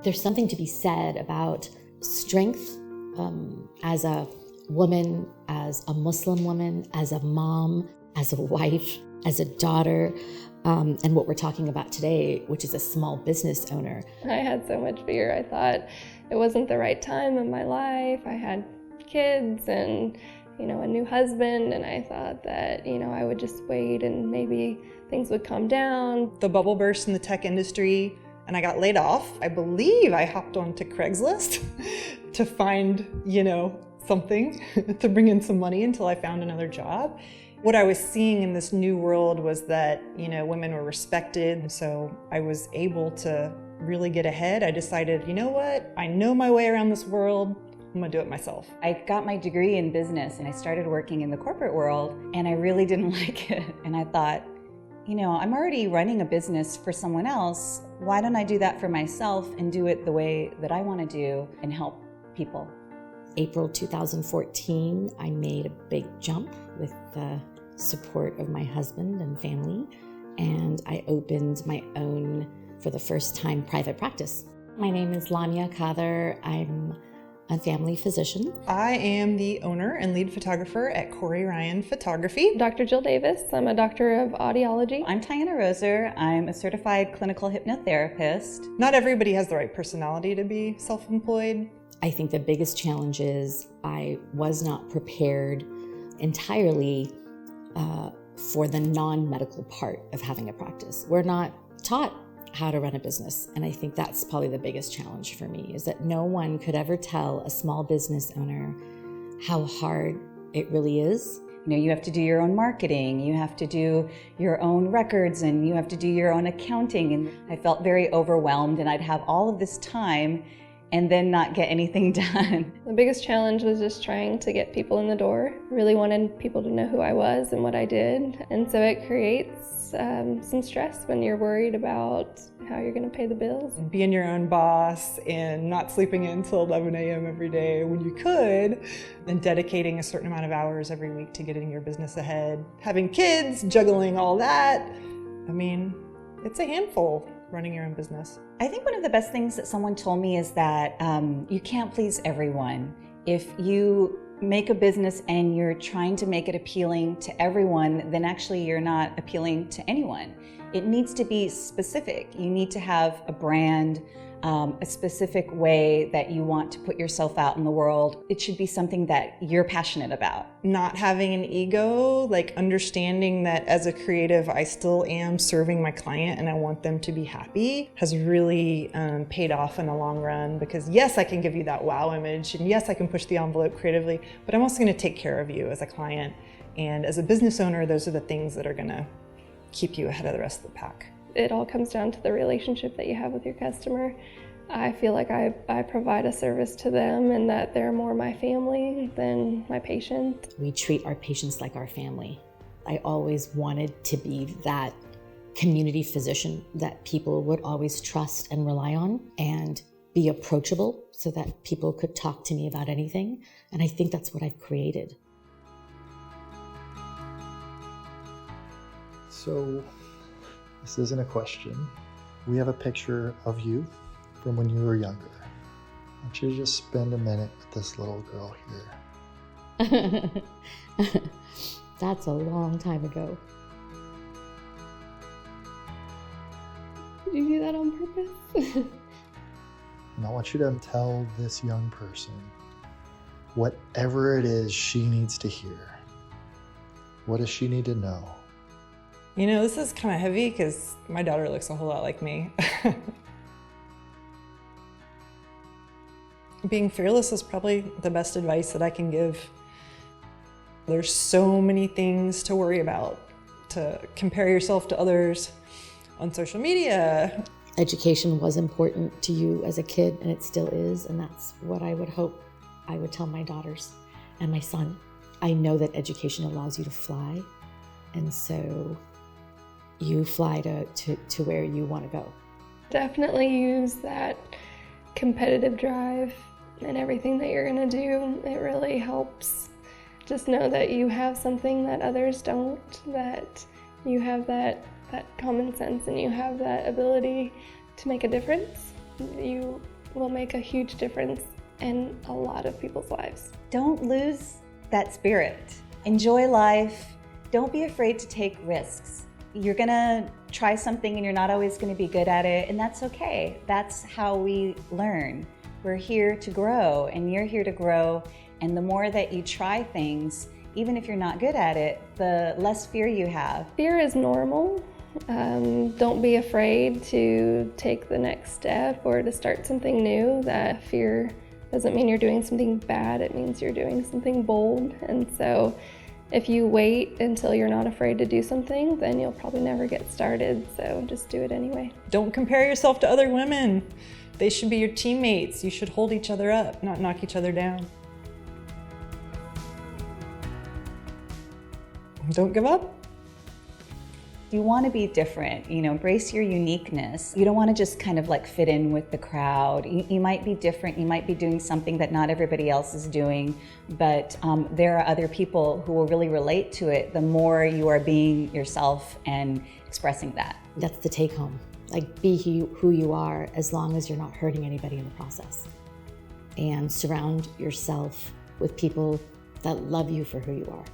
There's something to be said about strength as a woman, as a Muslim woman, as a mom, as a wife, as a daughter, and what we're talking about today, which is a small business owner. I had so much fear. I thought it wasn't the right time in my life. I had kids and, a new husband, and I thought that, I would just wait and maybe things would calm down. The bubble burst in the tech industry and I got laid off. I believe I hopped onto Craigslist to find, something to bring in some money until I found another job. What I was seeing in this new world was that, women were respected. And so I was able to really get ahead. I decided, you know what? I know my way around this world. I'm gonna do it myself. I got my degree in business and I started working in the corporate world and I really didn't like it. And I thought, I'm already running a business for someone else. Why don't I do that for myself and do it the way that I want to do and help people? April 2014, I made a big jump with the support of my husband and family, and I opened my own, for the first time, private practice. My name is Lamia, Kadir. I'm a family physician. I am the owner and lead photographer at Cory Photography. Dr. Jill Davis, I'm a doctor of audiology. I'm Tianna Roser. I'm a certified clinical hypnotherapist. Not everybody has the right personality to be self-employed. I think the biggest challenge is I was not prepared entirely for the non-medical part of having a practice. We're not taught how to run a business. And I think that's probably the biggest challenge for me, is that no one could ever tell a small business owner how hard it really is. You have to do your own marketing, you have to do your own records, and you have to do your own accounting. And I felt very overwhelmed, and I'd have all of this time and then not get anything done. The biggest challenge was just trying to get people in the door. Really wanted people to know who I was and what I did. And so it creates some stress when you're worried about how you're going to pay the bills. Being your own boss and not sleeping in until 11 a.m. every day when you could, and dedicating a certain amount of hours every week to getting your business ahead. Having kids, juggling all that. It's a handful running your own business. I think one of the best things that someone told me is that you can't please everyone. If you make a business and you're trying to make it appealing to everyone, then actually you're not appealing to anyone. It needs to be specific. You need to have a brand, a specific way that you want to put yourself out in the world. It should be something that you're passionate about. Not having an ego, understanding that as a creative, I still am serving my client and I want them to be happy, has really paid off in the long run. Because yes, I can give you that wow image, and yes, I can push the envelope creatively, but I'm also going to take care of you as a client. And as a business owner, those are the things that are going to keep you ahead of the rest of the pack. It all comes down to the relationship that you have with your customer. I feel like I provide a service to them and that they're more my family than my patient. We treat our patients like our family. I always wanted to be that community physician that people would always trust and rely on, and be approachable so that people could talk to me about anything. And I think that's what I've created. So, this isn't a question. We have a picture of you from when you were younger. I want you to just spend a minute with this little girl here. That's a long time ago. Did you do that on purpose? And I want you to tell this young person whatever it is she needs to hear. What does she need to know? This is kind of heavy because my daughter looks a whole lot like me. Being fearless is probably the best advice that I can give. There's so many things to worry about, to compare yourself to others on social media. Education was important to you as a kid, and it still is, and that's what I would hope I would tell my daughters and my son. I know that education allows you to fly, and so you fly to where you want to go. Definitely use that competitive drive in everything that you're going to do. It really helps. Just know that you have something that others don't, that you have that common sense and you have that ability to make a difference. You will make a huge difference in a lot of people's lives. Don't lose that spirit. Enjoy life. Don't be afraid to take risks. You're gonna try something and you're not always gonna be good at it, and that's okay. That's how we learn. We're here to grow, and you're here to grow, and the more that you try things, even if you're not good at it, the less fear you have. Fear is normal. Don't be afraid to take the next step or to start something new. That fear doesn't mean you're doing something bad, it means you're doing something bold. And so if you wait until you're not afraid to do something, then you'll probably never get started. So just do it anyway. Don't compare yourself to other women. They should be your teammates. You should hold each other up, not knock each other down. Don't give up. You want to be different, embrace your uniqueness. You don't want to just kind of like fit in with the crowd. You might be different, you might be doing something that not everybody else is doing, but there are other people who will really relate to it the more you are being yourself and expressing that. That's the take home. Like, be who you are as long as you're not hurting anybody in the process. And surround yourself with people that love you for who you are.